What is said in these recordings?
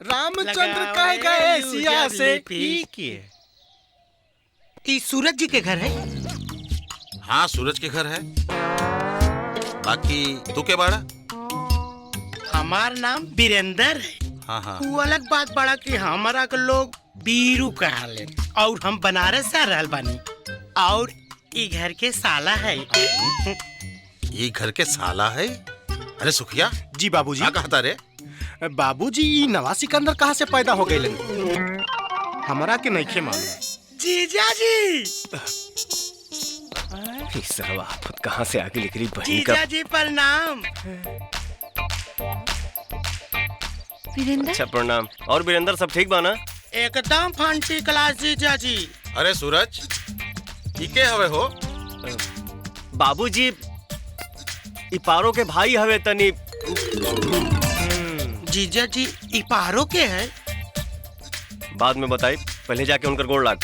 रामचंद्र कह गए सिया से कि सूरज जी के घर है। हाँ सूरज के घर है। बाकी तू के बाड़ा? हमार नाम वीरेंद्र है। हाँ हाँ वो अलग बात बड़ा कि हमारा के लोग बीरू कहले और हम बनारस से रहल बानी और ई घर के साला है। ये घर के साला है? अरे सुखिया जी बाबूजी। क्या कहता रे? बाबूजी ये नवा सिकंदर कहाँ से पैदा हो गए? हमारा के नहीं मालूम। जीजा जी इस आफत कहाँ से आगे निकली बहन का। जीजा जी प्रणाम। वीरेंद्र। अच्छा प्रणाम। और वीरेंद्र सब ठीक बा ना? एकदम फंटी क्लास जीजा जी। अरे सूरज ये के हवे हो? बाबूजी इपारो के भाई हवे तनी। जीजा जी इपारो के है? बाद में बताई, पहले जाके उनकर गोड़ लाग।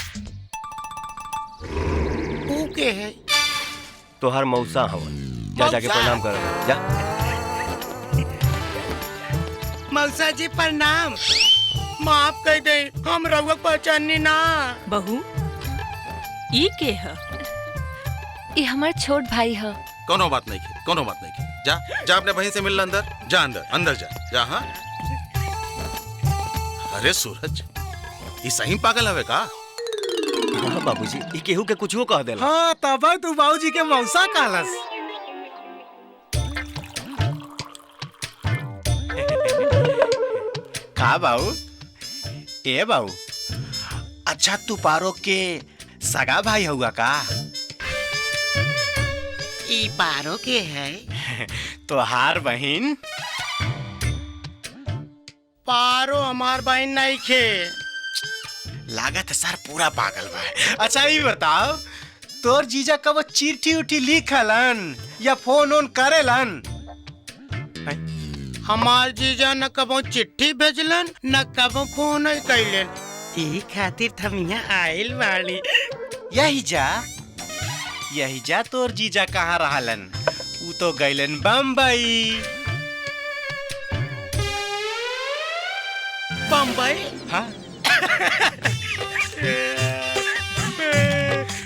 ऊ के है? तोहार मौसा हवन। जा जाके प्रणाम कर जा। मौसा जी प्रणाम। माफ कर दे, हम रउआ पहचानी ना। बहू ई के है? ये हमार छोट भाई है। कोनो बात नहीं की, कोनो बात नहीं की। जा जा अपने बहन से मिल अंदर जा, अंदर अंदर जा जा। हाँ अरे सूरज ये सही पागल हवे का? हाँ बाबूजी ई केहू के कुछ कह देला। हाँ तब तू बाबूजी के मौसा कहलस। का बाबू? ए बाबू, अच्छा तू पारो के सगा भाई हुआ का? इपारो के है? तोहार बहन? पारो हमार बहन नहीं खे। लागत सर पूरा पागल बा। अच्छा ये बताओ, तोर जीजा कब चिट्ठी उठी लिखलन या फोन ओन करेलन? हमार जीजा न कबो चिट्ठी भेजलन न कबो फोन कैलन। ई खातिर हम यहाँ आइल बाड़ी। यही जा तोर जीजा कहाँ रहलन? ऊ तो गइलन बम्बई। बम्बई? हाँ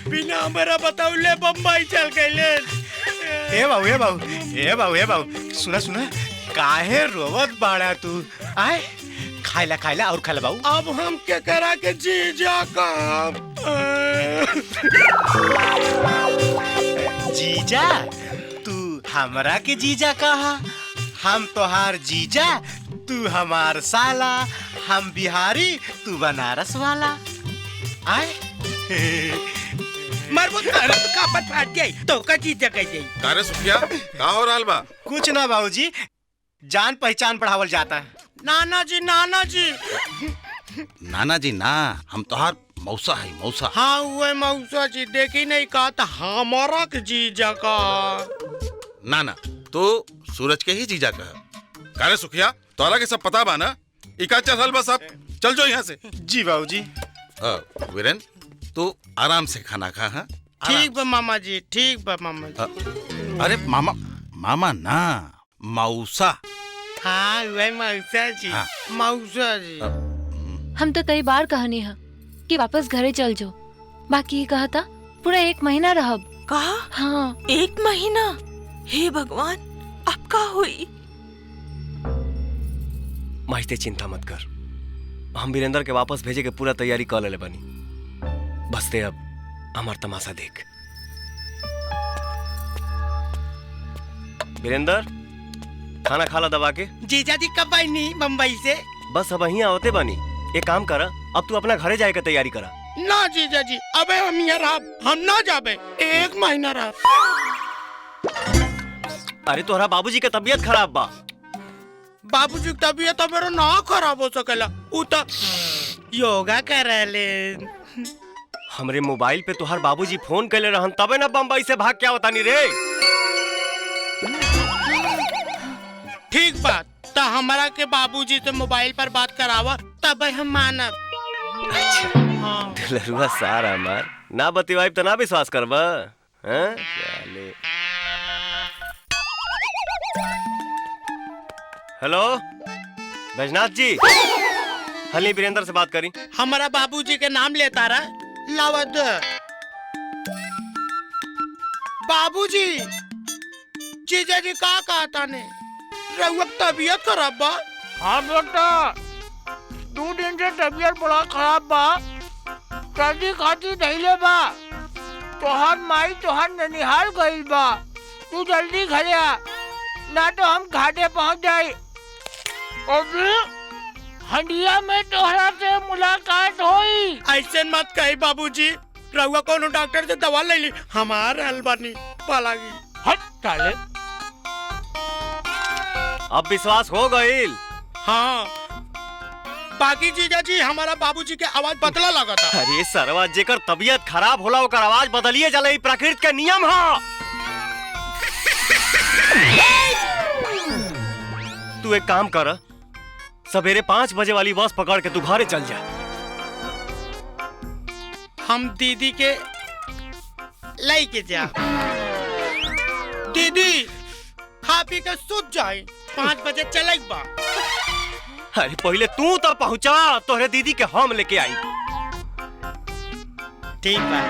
बिना हमारा बताउले बम्बई चल गइलन। ए बाबू सुना सुना, काहे रोवत बाड़ा तू? आए खाइला और खाइला बाबू। अब हम क्या करा के जीजा का? जीजा तू हमरा के जीजा कहा? हम तोहार जीजा, तू हमार साला। हम बिहारी, तू बनारस वाला। आए मरबो तारा तो कापत फाट जाई तो का जीजा कह जाई। अरे सुखिया का हो रहल बा? कुछ ना बाबूजी, जान पहचान बढ़ावल जाता है। नाना जी नाना जी। नाना जी ना, हम तोहार मौसा है मौसा। हाँ वो मौसा जी देखी नहीं कहा था हमारा के जीजा का। ना तो सूरज के ही जीजा का। अरे सुखिया तोरा के सब पता बा ना? इका चल बस अब चल जो यहाँ से। जी बाबूजी। वीरेन तू आराम से खाना खा। हाँ ठीक बा मामा जी, ठीक बा मामा जी। अरे मामा ना, मौसा। हाँ वही मौसा जी। हाँ। मौसा जी। हम तो कई बार कहनी है कि वापस घरे चल जाओ, बाकी कहा था पूरा 1 महीना रहब। कहा? हाँ 1 महीना? हे भगवान, अब का हुई? माहिते चिंता मत कर, हम वीरेंद्र के वापस भेजे के पूरा तैयारी कर ले बनी। बस ते अब हमार तमाशा देख। वीरेंद्र खाना खाला दबा के। जीजा जी कब आई नहीं बम्बई से? बस अब यहीं आवते बनी। एक काम कर, अब तू अपना घरे जाए के तैयारी करा। ना जीजा जी अबे हम यहाँ रह, हम ना जाबे। 1 महीना रह। अरे तोहरा बाबूजी के तबीयत खराब बा। बाबूजी की तबीयत तो मेरा ना खराब हो सकेला, उ तो योगा कर रहे। हमरे मोबाइल पे तोहर बाबूजी फोन कैले रहन, तबे ना बम्बई से भाग के आवतानी रे। ठीक बात, तो हमारा के बाबूजी से मोबाइल पर बात करावा तब हम मानब। हाँ। लरुआ सारा मार ना बतिवाइब तो ना विश्वास करबा। हैं साले। हेलो बैजनाथ जी। हली वीरेंद्र से बात करी। हमारा बाबूजी के नाम लेता रहा लावद। बाबूजी, जीजा जी का कहता ने रउआ तबीयत खराब बा? हाँ बेटा, 2 दिन से तबीयत बड़ा खराब बा। सर्दी खांसी धइले बा। तोहार माई तोहार ननिहाल गइल बा। तू जल्दी घरे आ, ना तो हम घाटे पहुंच जाई। अभी हंडिया में तोहरा से मुलाकात होई। ऐसे मत कही बाबूजी, रउआ कोनो डॉक्टर से दवा ले ली, हमार हलवानी पालागी। हट साले। अब विश्वास हो गईल। हाँ, बाकी जीजा जी हमारा बाबूजी के आवाज बदला लगा था। अरे सरवा, जेकर तबीयत खराब होला ओकर आवाज बदलिए जाला, ई प्रकृति के नियम है। तू एक काम कर, सवेरे 5 बजे वाली बस पकड़ के तू घरे चल जा। हम दीदी के लेके जा। दीदी खा पी के सूत जाए, 5 बजे चलेक बा। अरे पहले तू तो पहुंचा, तोहरे दीदी के हम लेके आई। ठीक बा।